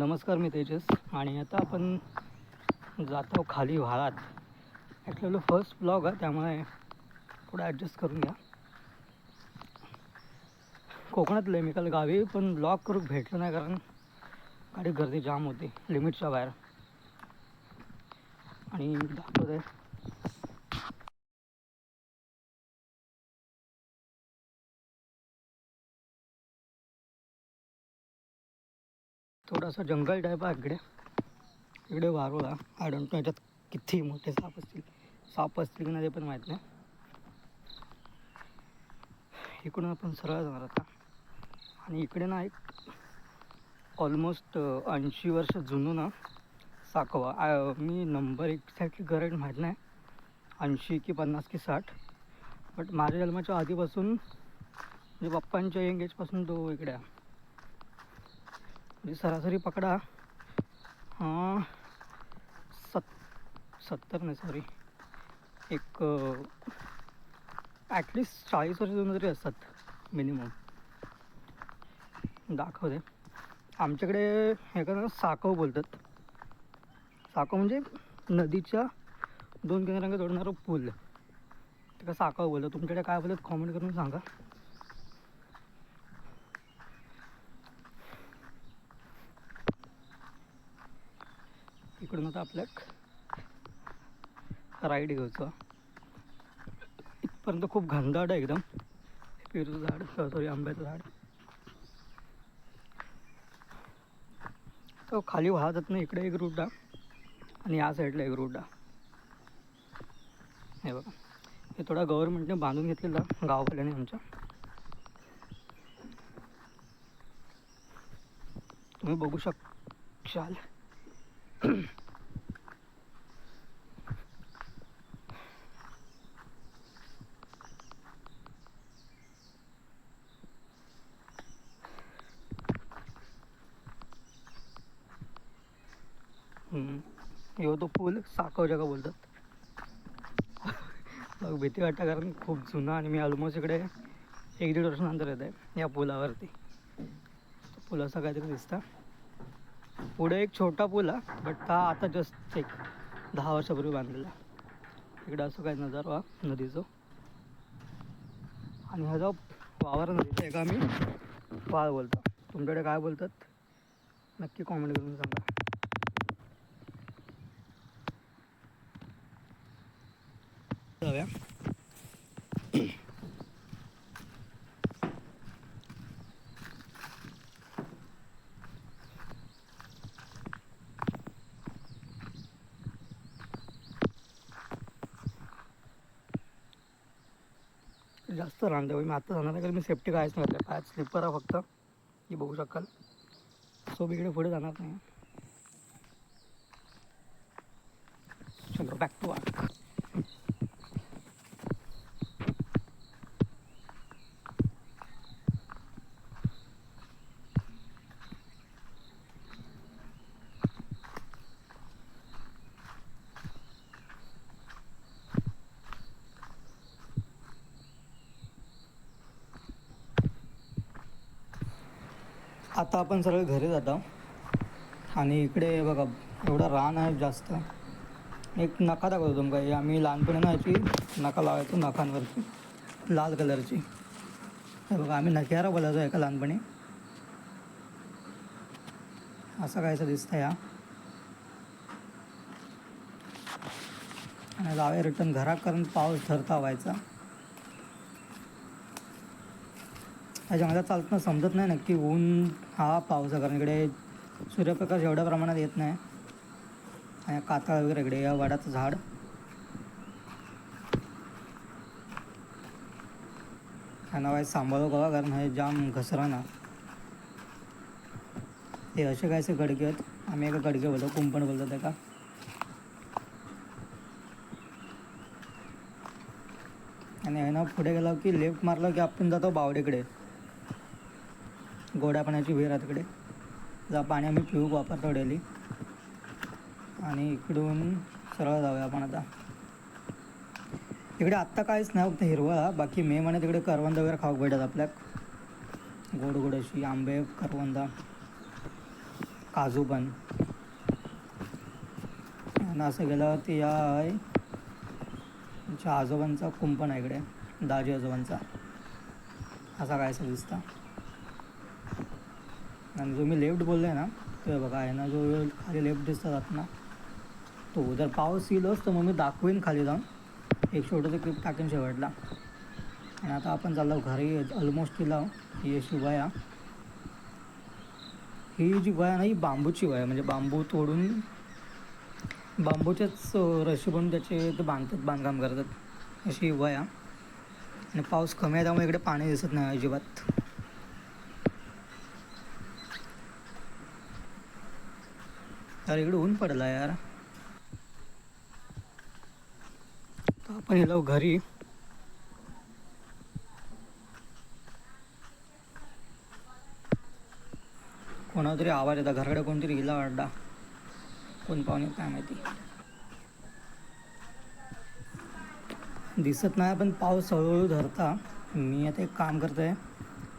नमस्कार, मी तेजस आणि आता आपण जातो खाली व्हाळात. ॲक्च्युअली फर्स्ट ब्लॉग आहे, त्यामुळे थोडं ॲडजस्ट करून घ्या. कोकणातलं आहे मी, काल गावी पण ब्लॉग करून भेटलं नाही, कारण गाडी गर्दी जाम होती लिमिटच्या बाहेर. आणि दाखवत आहे थोडासा जंगल टाईप आहे इकडे वारोळा. आय डोंट नो याच्यात किती मोठे साप असतील की नाही ते पण माहीत नाही. इकडून आपण सरळ जाणार आता. आणि इकडे ना एक ऑलमोस्ट 80 वर्ष जुनं ना साकवा. मी नंबर एक्झॅक्टली करेक्ट माहीत नाही, 80 की 50 की 60, बट माझ्या जन्माच्या आधीपासून म्हणजे पप्पांच्या यंग एजपासून तो इकडे आहे. म्हणजे सरासरी पकडा 70 नाही, सॉरी, एक ॲटलिस्ट 40 वर्ष जुनं तरी असतात मिनिमम. दाखवते. आमच्याकडे हे का साकव बोलतात. साकव म्हणजे नदीच्या 2 किनाऱ्यांना जोडणारा पूल, ते का साकव बोलतात. तुमच्याकडे काय बोलतात कॉमेंट करून सांगा. इकडून आता आपल्या राईड घ्यायचं. इथपर्यंत खूप घनदाट आहे एकदम. पेरूचं झाड, सॉरी आंब्याचं झाड. तो खाली वाहत जात नाही. इकडे एक रूट आहे आणि या साईडला एक रूट आहे. हे बघा, हे थोडा गव्हर्नमेंटने बांधून घेतलेला गावावाल्याने आमच्या. तुम्ही बघू शकशाल. यो तो पूल साकव जगा बोलतात. भीती वाटतं, कारण खूप जुना आणि मी ऑलमोस्ट इकडे 1-1.5 वर्षानंतर येत आहे या पुलावरती. पूल असा काहीतरी दिसतं. पुढे एक छोटा पूल आहे, बट हा आता जस्ट एक 10 वर्षापूर्वी बांधलेला. इकडं असं काय नजारा नदीचं. आणि हा जो वावर नदीचा आहे का, आम्ही वाळ बोलतो. तुमच्याकडे काय बोलतात नक्की कॉमेंट करून सांगा. जाऊया. जास्त रांगते मी आता जाणार आहे, कारण मी सेफ्टी काहीच नाही घातलं. पायात स्लिपर आहे फक्त, ही बघू शकाल. सो मी इकडे पुढे जाणार नाही. चलो बॅक टू वर्क. आता आपण सरळ घरी जातो. आणि इकडे बघा एवढा रान आहे जास्त. एक नका दाखवतो तुमका. आम्ही लहानपणी ना याची नका लावायचो नखांवरची, लाल कलरची. हे बघा, आम्ही नक्यारा बोलायचो एका लहानपणी. असं कायचं दिसतं या. आणि जावे रिटर्न घरात, कारण पाऊस ठरता व्हायचा. त्याच्यामध्ये चालताना समजत नाही नक्की ऊन हा पाऊस आहे, कारण इकडे सूर्यप्रकाश एवढ्या प्रमाणात येत नाही. आणि कातळ वगैरे इकडे या वडाचं झाड. ह्यांना काय सांभाळू बघा, कारण हे जाम घसरा ना. हे असे कायचे गडके आहेत. आम्ही एका गडके बोलतो, कुंपण बोलतो त्या का. आणि ना पुढे गेलो की लेफ्ट मारलं की आपण जातो बावडेकडे. गोड्या पाण्याची विहीर आहे तिकडे. जा पाणी आम्ही पिऊ वापरतो डेली. आणि इकडून सरळ जाऊया आपण आता. इकडे आत्ता काहीच नाही, फक्त हिरवळ. बाकी मे महिन्यात तिकडे करवंद वगैरे खाऊ भेटतात आपल्याक. गोड गोड अशी आंबे, करवंदा. काजू पण. आणि असं गेलं ते या आहे आमच्या आजोबांचा कुंपण आहे इकडे, दाजी आजोबांचा. असा कायसा दिसता. आणि जो मी लेफ्ट बोललो आहे ना, तो बघा आहे ना, जो खाली लेफ्ट दिसतात ना, तो जर पाऊस येईलच तर मग मी दाखवेन खाली जाऊन एक छोटंसं क्लिप टाकेन शेवटला. आणि आता आपण चाललो घरी ऑलमोस्ट तिला. ही अशी वया, ही जी वया ना ही बांबूची वया, म्हणजे बांबू तोडून बांबूचेच रशी बनवून त्याचे ते बांधकाम करतात अशी वया. आणि पाऊस कमी आहे त्यामुळे इकडे पाणी दिसत नाही अजिबात. यार इकडे ऊन पडला यार. तर आपण गेलो घरी. कोणाला तरी आवाज येतात, घराकडे कोणतरी गेला वाटता. कोण पाहुणे काय माहिती, दिसत नाही. पण पाऊस हळूहळू धरता. मी आता एक काम करतो आहे,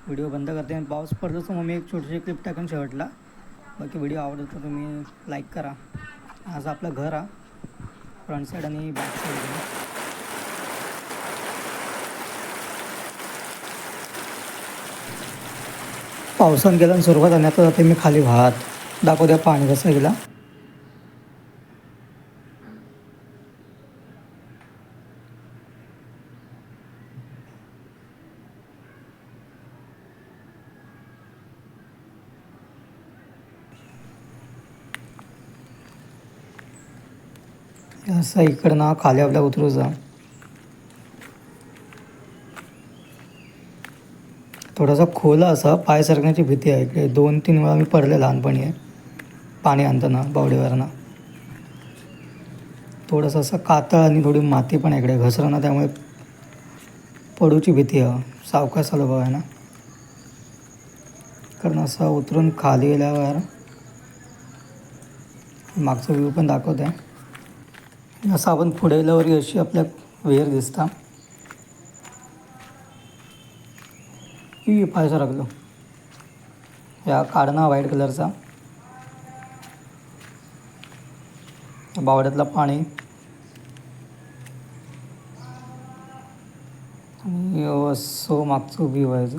व्हिडिओ बंद करते आणि पाऊस पडतो तर मग मी एक छोटीशी क्लिप टाकून शेवटला. बाकी व्हिडिओ आवडत तर तुम्ही लाईक करा. आज आपलं घर हा फ्रंट साईड आणि बॅक साईड. पावसानं गेला सुरुवात आणि आता जाते मी खाली वाहत. दाखवू द्या पाणी कसं गेला. असं इकडं ना खाली आपल्या उतरू जा. थोडासा खोला असा पाय सरकण्याची भीती आहे इकडे. 2-3 वेळा मी पडले लहानपणी आहे पाणी आणताना बावडीवरनं. थोडंसं असं कातळ आणि थोडी माती पण आहे इकडे घसरणं, त्यामुळे पडूची भीती आहे. सावकाश चालू बघा ना, कारण असं उतरून खाली गेल्यावर मागचा व्ह्यू पण दाखवत आहे. असं आपण पुढे गेल्यावर अशी आपल्या विहीर दिसता. ही पाय सरकलो या काढणा व्हाईट कलरचा बावड्यातलं पाणी. आणि असं मागचं व्ह्यू व्हायचं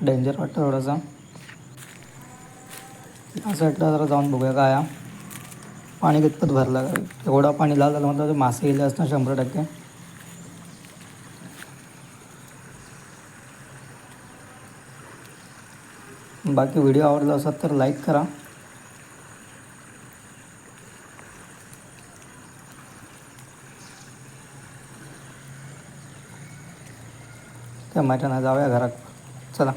डेंजर वाटतं थोडासा. असं वाटलं जरा जाऊन बघूया काय पाणी कितपत भरलं काय. एवढा पाणी लाल झालं म्हटलं तर मासे गेले असणार 100%. बाकी व्हिडिओ आवडला असेल तर लाईक करा. काय माहिती नाही, जाऊया घरात चला.